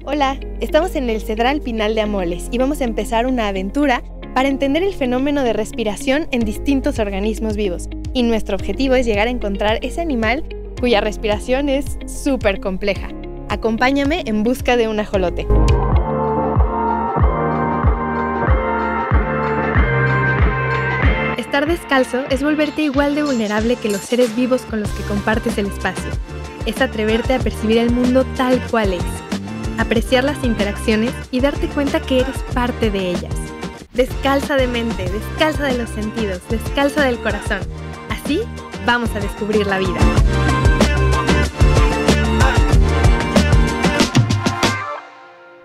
Hola, estamos en el Cedral Pinal de Amoles y vamos a empezar una aventura para entender el fenómeno de respiración en distintos organismos vivos. Y nuestro objetivo es llegar a encontrar ese animal cuya respiración es súper compleja. Acompáñame en busca de un ajolote. Estar descalzo es volverte igual de vulnerable que los seres vivos con los que compartes el espacio. Es atreverte a percibir el mundo tal cual es, apreciar las interacciones y darte cuenta que eres parte de ellas. Descalza de mente, descalza de los sentidos, descalza del corazón. Así vamos a descubrir la vida.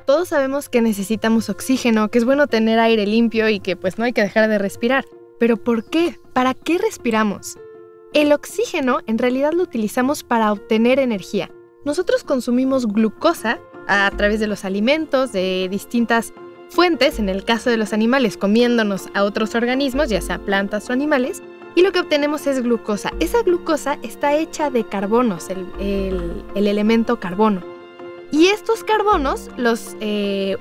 Todos sabemos que necesitamos oxígeno, que es bueno tener aire limpio y que pues no hay que dejar de respirar. ¿Pero por qué? ¿Para qué respiramos? El oxígeno en realidad lo utilizamos para obtener energía. Nosotros consumimos glucosa a través de los alimentos, de distintas fuentes, en el caso de los animales, comiéndonos a otros organismos, ya sea plantas o animales, y lo que obtenemos es glucosa. Esa glucosa está hecha de carbonos, el elemento carbono. Y estos carbonos los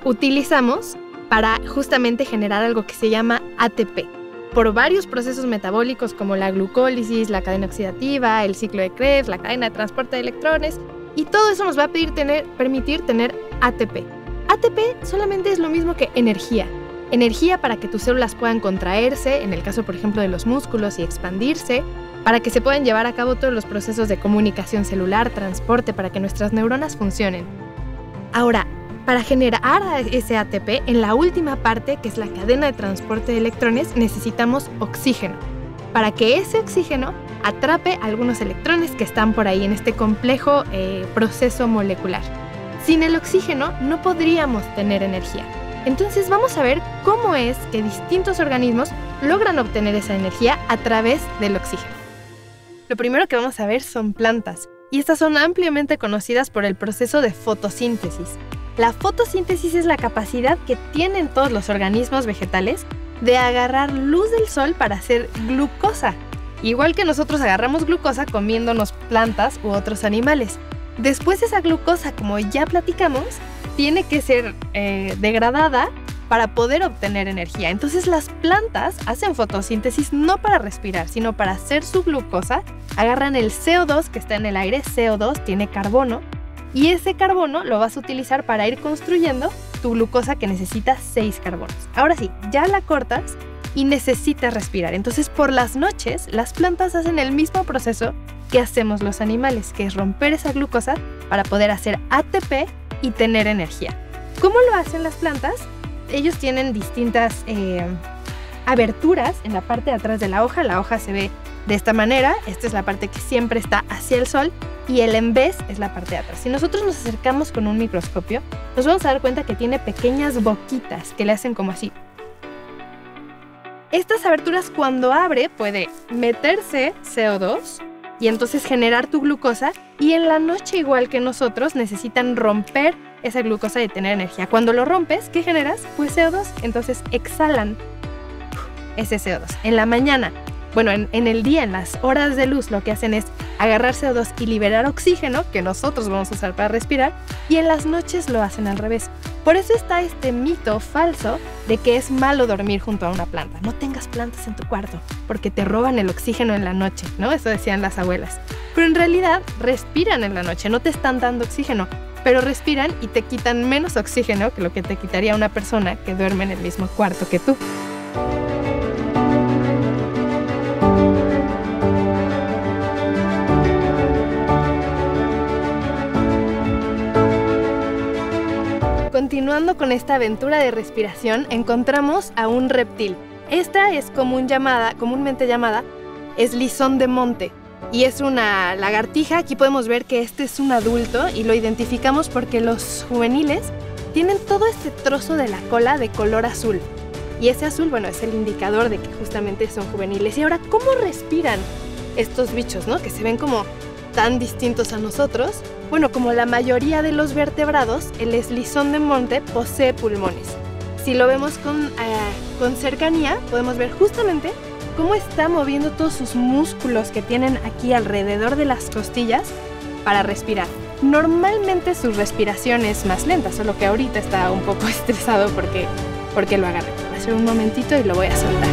utilizamos para justamente generar algo que se llama ATP. Por varios procesos metabólicos como la glucólisis, la cadena oxidativa, el ciclo de Krebs, la cadena de transporte de electrones, y todo eso nos va a permitir tener ATP. ATP solamente es lo mismo que energía. Energía para que tus células puedan contraerse, en el caso por ejemplo de los músculos, y expandirse, para que se puedan llevar a cabo todos los procesos de comunicación celular, transporte, para que nuestras neuronas funcionen. Ahora, para generar ese ATP, en la última parte, que es la cadena de transporte de electrones, necesitamos oxígeno, para que ese oxígeno atrape algunos electrones que están por ahí en este complejo proceso molecular. Sin el oxígeno no podríamos tener energía. Entonces vamos a ver cómo es que distintos organismos logran obtener esa energía a través del oxígeno. Lo primero que vamos a ver son plantas, y estas son ampliamente conocidas por el proceso de fotosíntesis. La fotosíntesis es la capacidad que tienen todos los organismos vegetales de agarrar luz del sol para hacer glucosa. Igual que nosotros agarramos glucosa comiéndonos plantas u otros animales. Después esa glucosa, como ya platicamos, tiene que ser degradada para poder obtener energía. Entonces las plantas hacen fotosíntesis no para respirar, sino para hacer su glucosa. Agarran el CO2 que está en el aire, CO2 tiene carbono, y ese carbono lo vas a utilizar para ir construyendo tu glucosa que necesita 6 carbonos. Ahora sí, ya la cortas y necesitas respirar. Entonces por las noches las plantas hacen el mismo proceso que hacemos los animales, que es romper esa glucosa para poder hacer ATP y tener energía. ¿Cómo lo hacen las plantas? Ellos tienen distintas aberturas en la parte de atrás de la hoja se ve de esta manera. Esta es la parte que siempre está hacia el sol y el en vez es la parte de atrás. Si nosotros nos acercamos con un microscopio, nos vamos a dar cuenta que tiene pequeñas boquitas que le hacen como así. Estas aberturas, cuando abre, puede meterse CO2 y entonces generar tu glucosa, y en la noche, igual que nosotros, necesitan romper esa glucosa y tener energía. Cuando lo rompes, ¿qué generas? Pues CO2, entonces exhalan ese CO2. En la mañana, bueno, en el día, en las horas de luz, lo que hacen es agarrar CO2 y liberar oxígeno, que nosotros vamos a usar para respirar, y en las noches lo hacen al revés. Por eso está este mito falso de que es malo dormir junto a una planta. No tengas plantas en tu cuarto, porque te roban el oxígeno en la noche, ¿no? Eso decían las abuelas. Pero en realidad respiran en la noche, no te están dando oxígeno, pero respiran y te quitan menos oxígeno que lo que te quitaría una persona que duerme en el mismo cuarto que tú. Continuando con esta aventura de respiración, encontramos a un reptil. Esta es comúnmente llamada eslizón de monte, y es una lagartija. Aquí podemos ver que este es un adulto y lo identificamos porque los juveniles tienen todo este trozo de la cola de color azul. Y ese azul, bueno, es el indicador de que justamente son juveniles. Y ahora, ¿cómo respiran estos bichos, ¿no? Que se ven como tan distintos a nosotros. Bueno, como la mayoría de los vertebrados, el eslizón de monte posee pulmones. Si lo vemos con cercanía, podemos ver justamente cómo está moviendo todos sus músculos que tienen aquí alrededor de las costillas para respirar. Normalmente su respiración es más lenta, solo que ahorita está un poco estresado porque lo agarré. Va a ser un momentito y lo voy a soltar.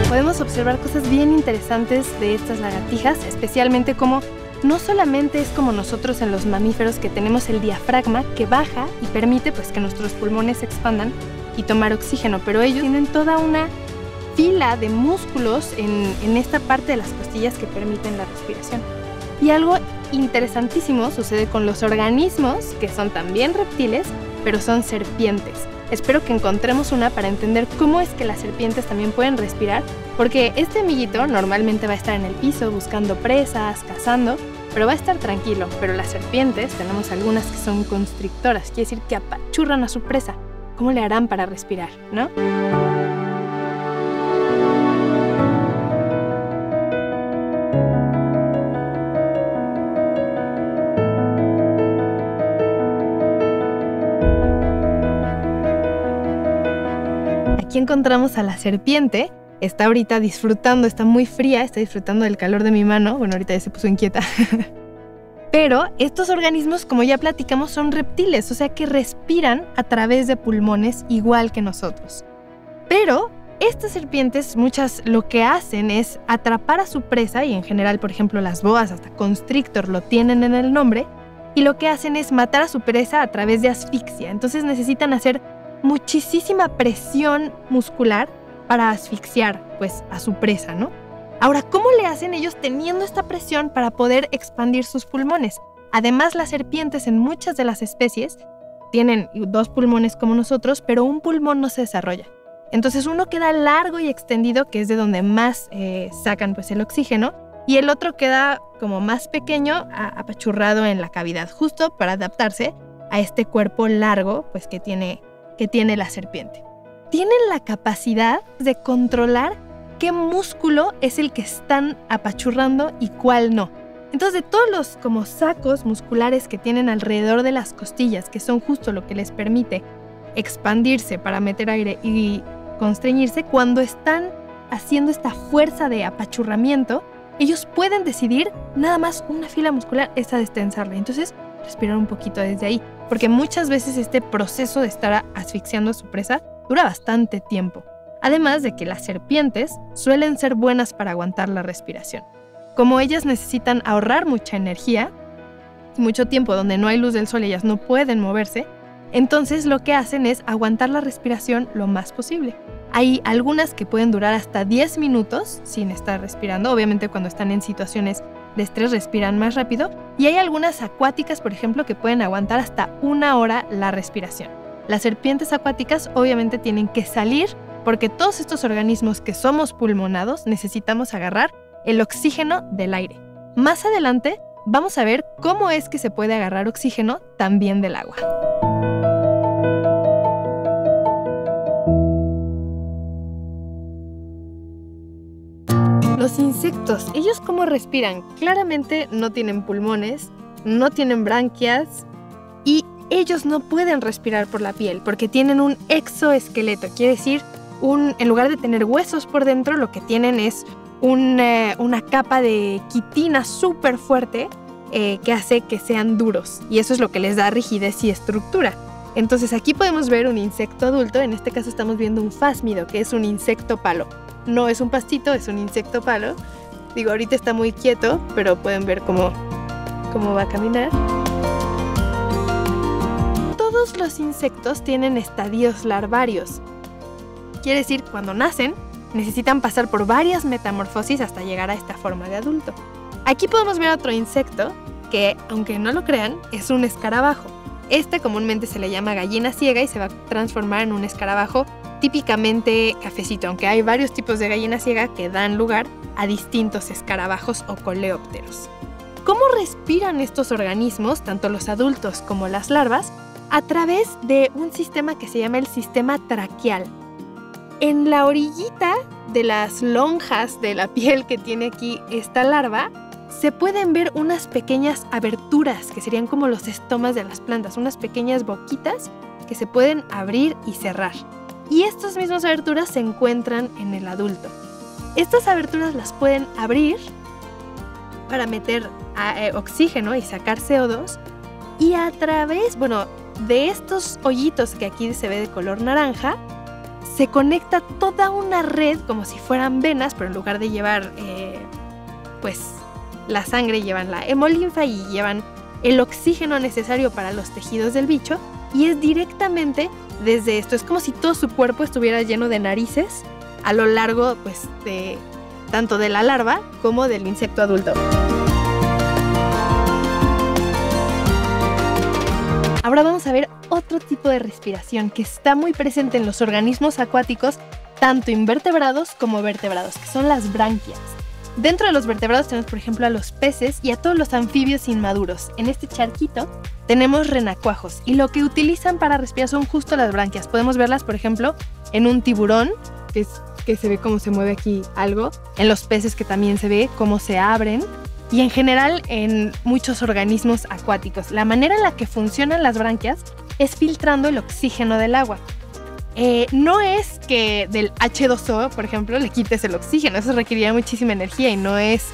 Podemos observar cosas bien interesantes de estas lagartijas, especialmente como no solamente es como nosotros en los mamíferos que tenemos el diafragma que baja y permite pues que nuestros pulmones se expandan y tomar oxígeno, pero ellos tienen toda una fila de músculos en esta parte de las costillas que permiten la respiración. Y algo interesantísimo sucede con los organismos que son también reptiles, pero son serpientes. Espero que encontremos una para entender cómo es que las serpientes también pueden respirar, porque este amiguito normalmente va a estar en el piso buscando presas, cazando, pero va a estar tranquilo. Pero las serpientes, tenemos algunas que son constrictoras, quiere decir que apachurran a su presa. ¿Cómo le harán para respirar, no? Aquí encontramos a la serpiente, está ahorita disfrutando, está muy fría, está disfrutando del calor de mi mano, bueno, ahorita ya se puso inquieta. Pero estos organismos, como ya platicamos, son reptiles, o sea que respiran a través de pulmones igual que nosotros. Pero estas serpientes, muchas lo que hacen es atrapar a su presa, y en general, por ejemplo, las boas, hasta constrictor lo tienen en el nombre, y lo que hacen es matar a su presa a través de asfixia. Entonces necesitan hacer muchísima presión muscular para asfixiar pues a su presa, ¿no? Ahora, ¿cómo le hacen ellos teniendo esta presión para poder expandir sus pulmones? Además, las serpientes en muchas de las especies tienen 2 pulmones como nosotros, pero un pulmón no se desarrolla. Entonces uno queda largo y extendido, que es de donde más sacan pues el oxígeno, y el otro queda como más pequeño, apachurrado en la cavidad, justo para adaptarse a este cuerpo largo pues que tiene la serpiente. Tienen la capacidad de controlar qué músculo es el que están apachurrando y cuál no. Entonces, de todos los como sacos musculares que tienen alrededor de las costillas, que son justo lo que les permite expandirse para meter aire y constreñirse, cuando están haciendo esta fuerza de apachurramiento, ellos pueden decidir nada más una fila muscular, esa destensarla. Entonces, respirar un poquito desde ahí, porque muchas veces este proceso de estar asfixiando a su presa dura bastante tiempo. Además de que las serpientes suelen ser buenas para aguantar la respiración. Como ellas necesitan ahorrar mucha energía y mucho tiempo donde no hay luz del sol, ellas no pueden moverse, entonces lo que hacen es aguantar la respiración lo más posible. Hay algunas que pueden durar hasta 10 minutos sin estar respirando, obviamente cuando están en situaciones de estrés respiran más rápido, y hay algunas acuáticas, por ejemplo, que pueden aguantar hasta 1 hora la respiración. Las serpientes acuáticas obviamente tienen que salir porque todos estos organismos que somos pulmonados necesitamos agarrar el oxígeno del aire. Más adelante vamos a ver cómo es que se puede agarrar oxígeno también del agua. Los insectos, ¿ellos cómo respiran? Claramente no tienen pulmones, no tienen branquias y ellos no pueden respirar por la piel porque tienen un exoesqueleto, quiere decir, en lugar de tener huesos por dentro, lo que tienen es una capa de quitina súper fuerte que hace que sean duros, y eso es lo que les da rigidez y estructura. Entonces aquí podemos ver un insecto adulto, en este caso estamos viendo un phasmido, que es un insecto palo. No es un pastito, es un insecto palo. Digo, ahorita está muy quieto, pero pueden ver cómo va a caminar. Todos los insectos tienen estadios larvarios. Quiere decir, cuando nacen, necesitan pasar por varias metamorfosis hasta llegar a esta forma de adulto. Aquí podemos ver otro insecto que, aunque no lo crean, es un escarabajo. Este comúnmente se le llama gallina ciega y se va a transformar en un escarabajo típicamente cafecito, aunque hay varios tipos de gallina ciega que dan lugar a distintos escarabajos o coleópteros. ¿Cómo respiran estos organismos, tanto los adultos como las larvas? A través de un sistema que se llama el sistema traqueal. En la orillita de las lonjas de la piel que tiene aquí esta larva, se pueden ver unas pequeñas aberturas que serían como los estomas de las plantas, unas pequeñas boquitas que se pueden abrir y cerrar. Y estas mismas aberturas se encuentran en el adulto. Estas aberturas las pueden abrir para meter oxígeno y sacar CO2. Y a través, de estos hoyitos que aquí se ve de color naranja, se conecta toda una red como si fueran venas, pero en lugar de llevar la sangre, llevan la hemolinfa y llevan el oxígeno necesario para los tejidos del bicho. Y es directamente desde esto. Es como si todo su cuerpo estuviera lleno de narices a lo largo tanto de la larva como del insecto adulto. Ahora vamos a ver otro tipo de respiración que está muy presente en los organismos acuáticos, tanto invertebrados como vertebrados, que son las branquias. Dentro de los vertebrados tenemos, por ejemplo, a los peces y a todos los anfibios inmaduros. En este charquito tenemos renacuajos y lo que utilizan para respirar son justo las branquias. Podemos verlas, por ejemplo, en un tiburón, que se ve cómo se mueve aquí algo, en los peces que también se ve cómo se abren, y en general en muchos organismos acuáticos. La manera en la que funcionan las branquias es filtrando el oxígeno del agua. No es que del H2O, por ejemplo, le quites el oxígeno. Eso requeriría muchísima energía y no es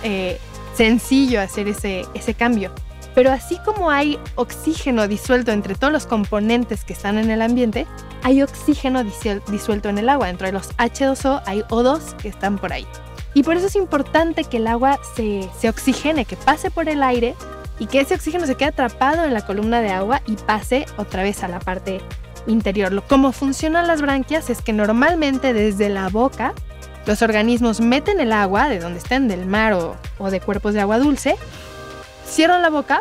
sencillo hacer ese cambio. Pero así como hay oxígeno disuelto entre todos los componentes que están en el ambiente, hay oxígeno disuelto en el agua. Dentro de los H2O hay O2 que están por ahí. Y por eso es importante que el agua se oxigene, que pase por el aire y que ese oxígeno se quede atrapado en la columna de agua y pase otra vez a la parte interior. Cómo funcionan las branquias es que normalmente desde la boca los organismos meten el agua de donde estén, del mar o de cuerpos de agua dulce, cierran la boca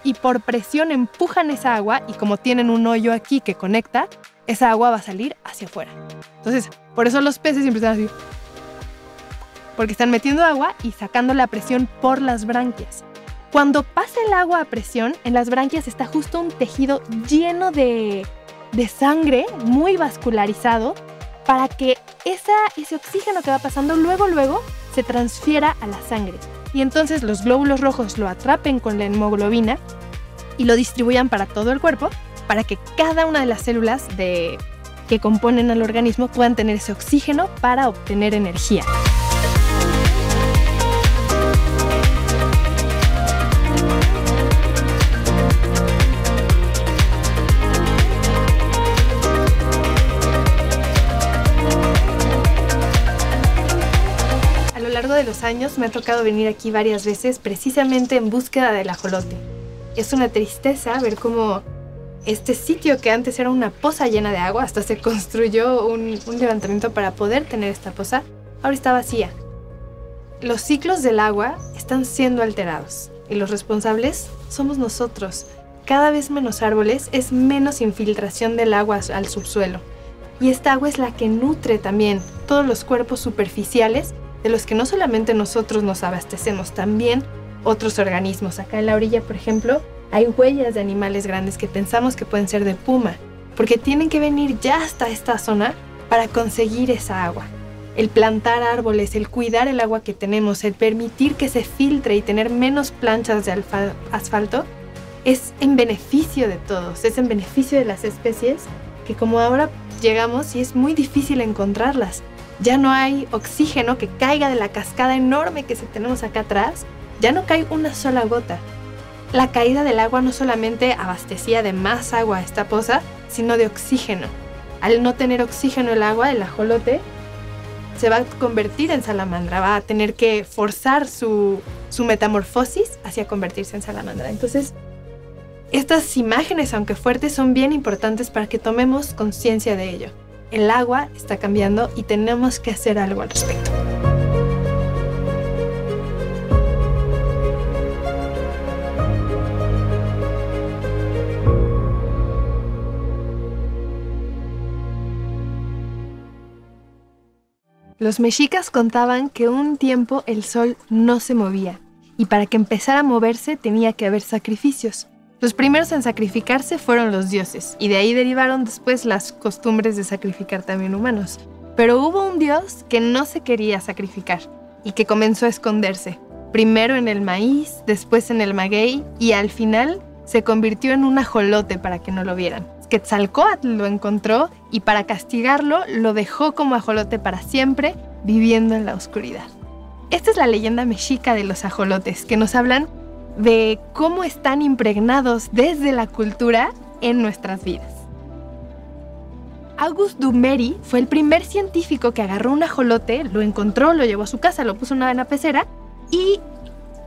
y por presión empujan esa agua y como tienen un hoyo aquí que conecta, esa agua va a salir hacia afuera. Entonces, por eso los peces siempre están así, porque están metiendo agua y sacando la presión por las branquias. Cuando pasa el agua a presión, en las branquias está justo un tejido lleno de sangre, muy vascularizado, para que ese oxígeno que va pasando luego se transfiera a la sangre. Y entonces los glóbulos rojos lo atrapen con la hemoglobina y lo distribuyan para todo el cuerpo, para que cada una de las células que componen al organismo puedan tener ese oxígeno para obtener energía. A lo largo de los años me ha tocado venir aquí varias veces precisamente en búsqueda del ajolote. Es una tristeza ver cómo este sitio que antes era una poza llena de agua, hasta se construyó un levantamiento para poder tener esta poza, ahora está vacía. Los ciclos del agua están siendo alterados y los responsables somos nosotros. Cada vez menos árboles, es menos infiltración del agua al subsuelo. Y esta agua es la que nutre también todos los cuerpos superficiales de los que no solamente nosotros nos abastecemos, también otros organismos. Acá en la orilla, por ejemplo, hay huellas de animales grandes que pensamos que pueden ser de puma, porque tienen que venir ya hasta esta zona para conseguir esa agua. El plantar árboles, el cuidar el agua que tenemos, el permitir que se filtre y tener menos planchas de asfalto, es en beneficio de todos, es en beneficio de las especies que como ahora llegamos y es muy difícil encontrarlas. Ya no hay oxígeno que caiga de la cascada enorme que tenemos acá atrás, ya no cae una sola gota. La caída del agua no solamente abastecía de más agua a esta poza, sino de oxígeno. Al no tener oxígeno el agua, el ajolote se va a convertir en salamandra, va a tener que forzar su metamorfosis hacia convertirse en salamandra. Entonces, estas imágenes, aunque fuertes, son bien importantes para que tomemos conciencia de ello. El agua está cambiando y tenemos que hacer algo al respecto. Los mexicas contaban que un tiempo el sol no se movía y para que empezara a moverse tenía que haber sacrificios. Los primeros en sacrificarse fueron los dioses y de ahí derivaron después las costumbres de sacrificar también humanos. Pero hubo un dios que no se quería sacrificar y que comenzó a esconderse. Primero en el maíz, después en el maguey y al final se convirtió en un ajolote para que no lo vieran. Quetzalcóatl lo encontró y para castigarlo lo dejó como ajolote para siempre, viviendo en la oscuridad. Esta es la leyenda mexica de los ajolotes, que nos hablan de cómo están impregnados desde la cultura en nuestras vidas. Auguste Duméry fue el primer científico que agarró un ajolote, lo encontró, lo llevó a su casa, lo puso en una pecera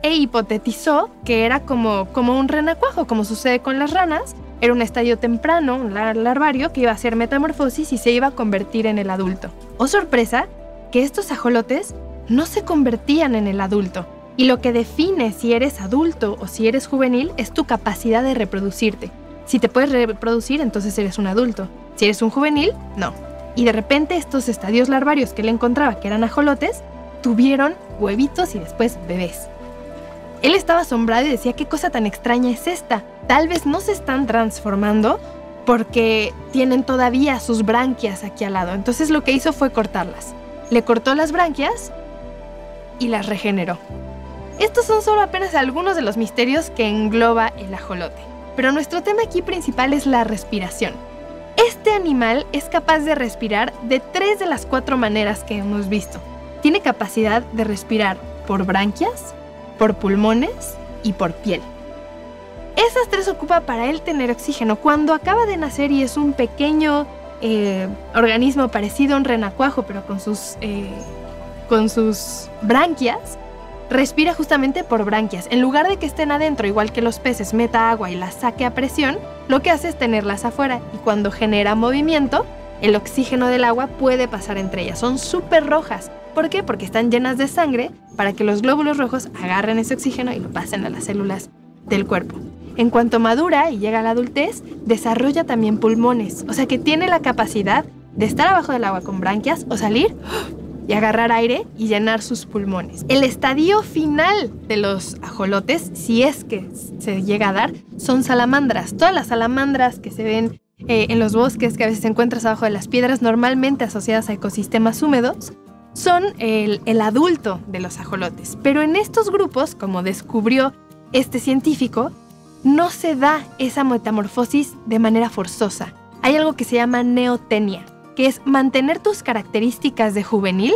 e hipotetizó que era como un renacuajo, como sucede con las ranas. Era un estadio temprano, un larvario, que iba a hacer metamorfosis y se iba a convertir en el adulto. ¡Oh, sorpresa! Que estos ajolotes no se convertían en el adulto. Y lo que define si eres adulto o si eres juvenil es tu capacidad de reproducirte. Si te puedes reproducir, entonces eres un adulto. Si eres un juvenil, no. Y de repente estos estadios larvarios que él encontraba, que eran ajolotes, tuvieron huevitos y después bebés. Él estaba asombrado y decía, ¿qué cosa tan extraña es esta? Tal vez no se están transformando porque tienen todavía sus branquias aquí al lado. Entonces lo que hizo fue cortarlas. Le cortó las branquias y las regeneró. Estos son solo apenas algunos de los misterios que engloba el ajolote. Pero nuestro tema aquí principal es la respiración. Este animal es capaz de respirar de 3 de las 4 maneras que hemos visto. Tiene capacidad de respirar por branquias, por pulmones y por piel. Esas 3 ocupa para él tener oxígeno. Cuando acaba de nacer y es un pequeño organismo parecido a un renacuajo, pero con sus branquias, respira justamente por branquias. En lugar de que estén adentro, igual que los peces, meta agua y las saque a presión, lo que hace es tenerlas afuera. Y cuando genera movimiento, el oxígeno del agua puede pasar entre ellas. Son súper rojas. ¿Por qué? Porque están llenas de sangre para que los glóbulos rojos agarren ese oxígeno y lo pasen a las células del cuerpo. En cuanto madura y llega a la adultez, desarrolla también pulmones. O sea que tiene la capacidad de estar abajo del agua con branquias o salir y agarrar aire y llenar sus pulmones. El estadio final de los ajolotes, si es que se llega a dar, son salamandras. Todas las salamandras que se ven en los bosques, que a veces encuentras abajo de las piedras, normalmente asociadas a ecosistemas húmedos, son el adulto de los ajolotes. Pero en estos grupos, como descubrió este científico, no se da esa metamorfosis de manera forzosa. Hay algo que se llama neotenia, que es mantener tus características de juvenil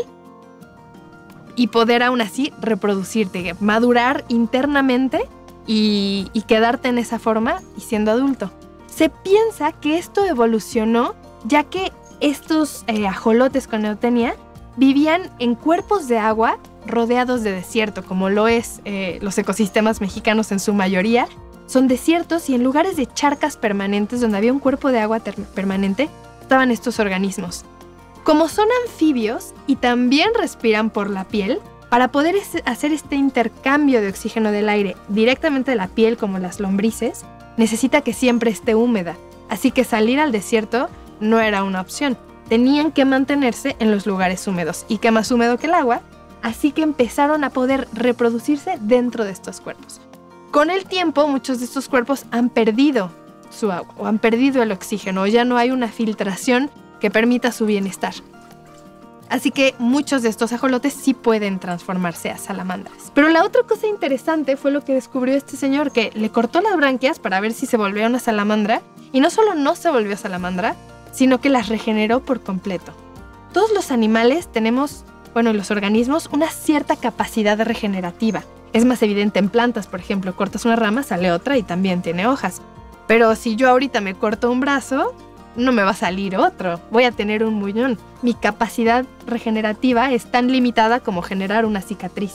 y poder aún así reproducirte, madurar internamente y quedarte en esa forma y siendo adulto. Se piensa que esto evolucionó ya que estos ajolotes con neotenia vivían en cuerpos de agua rodeados de desierto, como lo es los ecosistemas mexicanos en su mayoría. Son desiertos y en lugares de charcas permanentes donde había un cuerpo de agua permanente, estaban estos organismos. Como son anfibios y también respiran por la piel, para poder hacer este intercambio de oxígeno del aire directamente de la piel como las lombrices, necesita que siempre esté húmeda. Así que salir al desierto no era una opción. Tenían que mantenerse en los lugares húmedos. ¿Y qué más húmedo que el agua? Así que empezaron a poder reproducirse dentro de estos cuerpos. Con el tiempo, muchos de estos cuerpos han perdido su agua o han perdido el oxígeno, o ya no hay una filtración que permita su bienestar. Así que muchos de estos ajolotes sí pueden transformarse a salamandras. Pero la otra cosa interesante fue lo que descubrió este señor, que le cortó las branquias para ver si se volvía una salamandra, y no solo no se volvió salamandra, sino que las regeneró por completo. Todos los animales tenemos, los organismos, una cierta capacidad regenerativa. Es más evidente en plantas, por ejemplo, cortas una rama, sale otra y también tiene hojas. Pero si yo ahorita me corto un brazo, no me va a salir otro, voy a tener un muñón. Mi capacidad regenerativa es tan limitada como generar una cicatriz,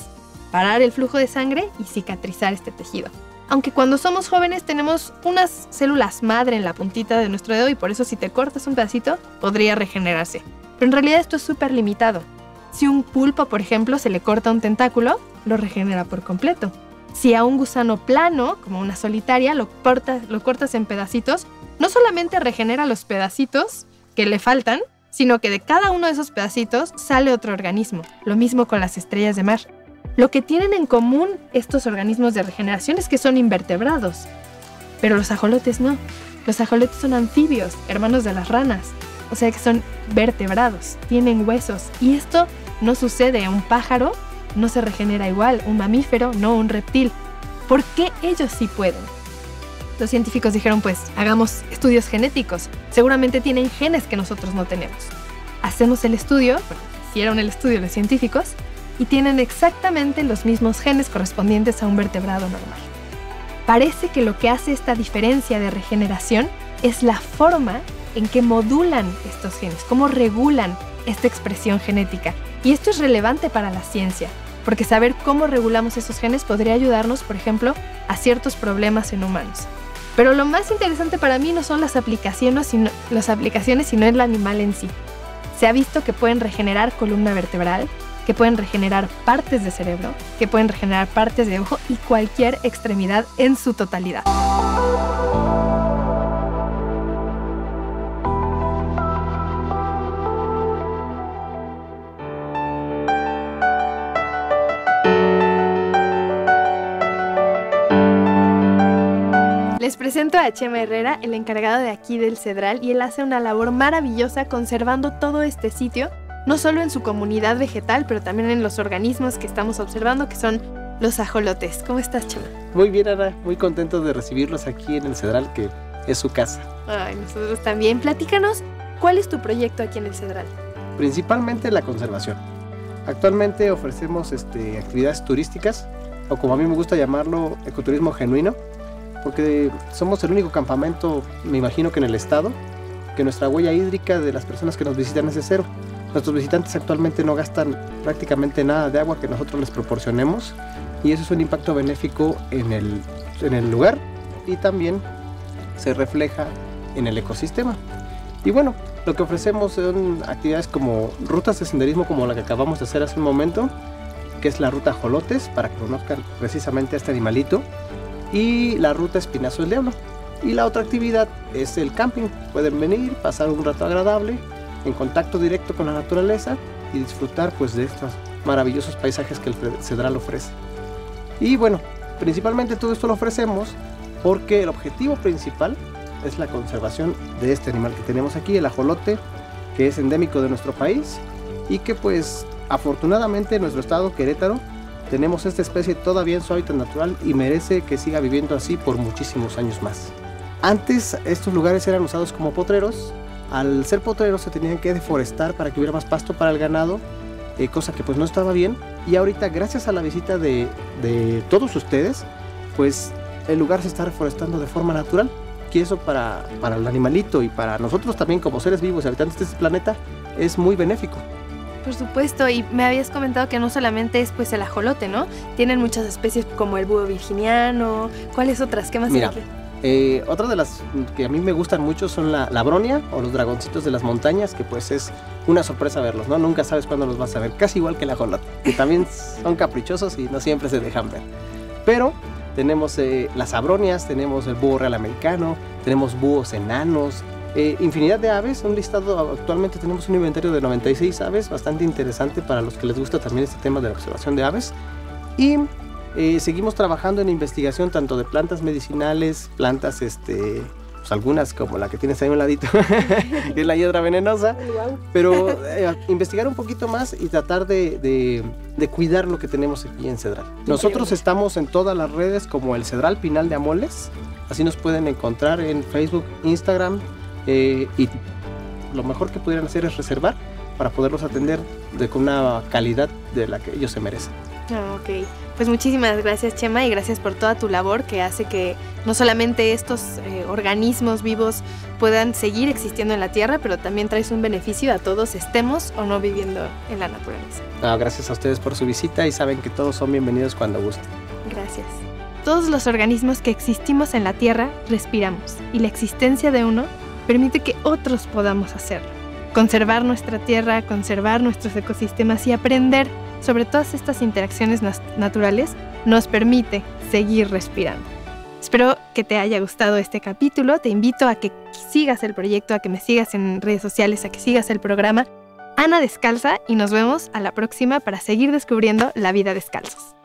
parar el flujo de sangre y cicatrizar este tejido. Aunque cuando somos jóvenes tenemos unas células madre en la puntita de nuestro dedo y por eso si te cortas un pedacito podría regenerarse. Pero en realidad esto es súper limitado. Si un pulpo, por ejemplo, se le corta un tentáculo, lo regenera por completo. Si a un gusano plano, como una solitaria, lo cortas en pedacitos, no solamente regenera los pedacitos que le faltan, sino que de cada uno de esos pedacitos sale otro organismo. Lo mismo con las estrellas de mar. Lo que tienen en común estos organismos de regeneración es que son invertebrados. Pero los ajolotes no. Los ajolotes son anfibios, hermanos de las ranas. O sea que son vertebrados, tienen huesos. Y esto no sucede a un pájaro, no se regenera igual, un mamífero, no un reptil. ¿Por qué ellos sí pueden? Los científicos dijeron, pues, hagamos estudios genéticos. Seguramente tienen genes que nosotros no tenemos. Hacemos el estudio, hicieron el estudio los científicos, y tienen exactamente los mismos genes correspondientes a un vertebrado normal. Parece que lo que hace esta diferencia de regeneración es la forma en que modulan estos genes, cómo regulan esta expresión genética. Y esto es relevante para la ciencia, porque saber cómo regulamos esos genes podría ayudarnos, por ejemplo, a ciertos problemas en humanos. Pero lo más interesante para mí no son las aplicaciones, sino el animal en sí. Se ha visto que pueden regenerar columna vertebral, que pueden regenerar partes de cerebro, que pueden regenerar partes de ojo y cualquier extremidad en su totalidad. Les presento a Chema Herrera, el encargado de aquí del Cedral, y él hace una labor maravillosa conservando todo este sitio, no solo en su comunidad vegetal, pero también en los organismos que estamos observando, que son los ajolotes. ¿Cómo estás, Chema? Muy bien, Ana. Muy contento de recibirlos aquí en el Cedral, que es su casa. Ay, nosotros también. Platícanos, ¿cuál es tu proyecto aquí en el Cedral? Principalmente la conservación. Actualmente ofrecemos actividades turísticas, o como a mí me gusta llamarlo, ecoturismo genuino, porque somos el único campamento, me imagino que en el estado, que nuestra huella hídrica de las personas que nos visitan es de cero. Nuestros visitantes actualmente no gastan prácticamente nada de agua que nosotros les proporcionemos, y eso es un impacto benéfico en el lugar y también se refleja en el ecosistema. Y bueno, lo que ofrecemos son actividades como rutas de senderismo como la que acabamos de hacer hace un momento, que es la ruta Ajolotes, para que conozcan precisamente a este animalito, y la ruta Espinazo del Diablo. Y la otra actividad es el camping. Pueden venir, pasar un rato agradable, en contacto directo con la naturaleza y disfrutar pues de estos maravillosos paisajes que el Cedral ofrece. Y bueno, principalmente todo esto lo ofrecemos porque el objetivo principal es la conservación de este animal que tenemos aquí, el ajolote, que es endémico de nuestro país y que pues afortunadamente en nuestro estado, Querétaro, tenemos esta especie todavía en su hábitat natural y merece que siga viviendo así por muchísimos años más. Antes estos lugares eran usados como potreros. Al ser potreros se tenían que deforestar para que hubiera más pasto para el ganado, cosa que pues no estaba bien. Y ahorita, gracias a la visita de todos ustedes, pues el lugar se está reforestando de forma natural. Y eso para el animalito y para nosotros también como seres vivos y habitantes de este planeta es muy benéfico. Por supuesto, y me habías comentado que no solamente es pues el ajolote, ¿no? Tienen muchas especies como el búho virginiano. ¿Cuáles otras? ¿Qué más hay aquí? Otra de las que a mí me gustan mucho son la bronia o los dragoncitos de las montañas, que pues es una sorpresa verlos, ¿no? Nunca sabes cuándo los vas a ver, casi igual que el ajolote, que también son caprichosos y no siempre se dejan ver. Pero tenemos las abronias, tenemos el búho real americano, tenemos búhos enanos, infinidad de aves. Un listado, actualmente tenemos un inventario de 96 aves, bastante interesante para los que les gusta también este tema de la observación de aves. Y seguimos trabajando en investigación tanto de plantas medicinales, plantas, pues algunas como la que tienes ahí a un ladito, que es la hiedra venenosa, pero investigar un poquito más y tratar de cuidar lo que tenemos aquí en Cedral. Nosotros estamos en todas las redes como el Cedral Pinal de Amoles, así nos pueden encontrar en Facebook, Instagram, y lo mejor que pudieran hacer es reservar para poderlos atender con una calidad de la que ellos se merecen. Ok, pues muchísimas gracias, Chema, y gracias por toda tu labor que hace que no solamente estos organismos vivos puedan seguir existiendo en la Tierra, pero también traes un beneficio a todos, estemos o no viviendo en la naturaleza. Gracias a ustedes por su visita y saben que todos son bienvenidos cuando gusten. Gracias. Todos los organismos que existimos en la Tierra respiramos, y la existencia de uno permite que otros podamos hacerlo. Conservar nuestra Tierra, conservar nuestros ecosistemas y aprender sobre todas estas interacciones naturales nos permite seguir respirando. Espero que te haya gustado este capítulo. Te invito a que sigas el proyecto, a que me sigas en redes sociales, a que sigas el programa Ana Descalza, y nos vemos a la próxima para seguir descubriendo la vida descalzos.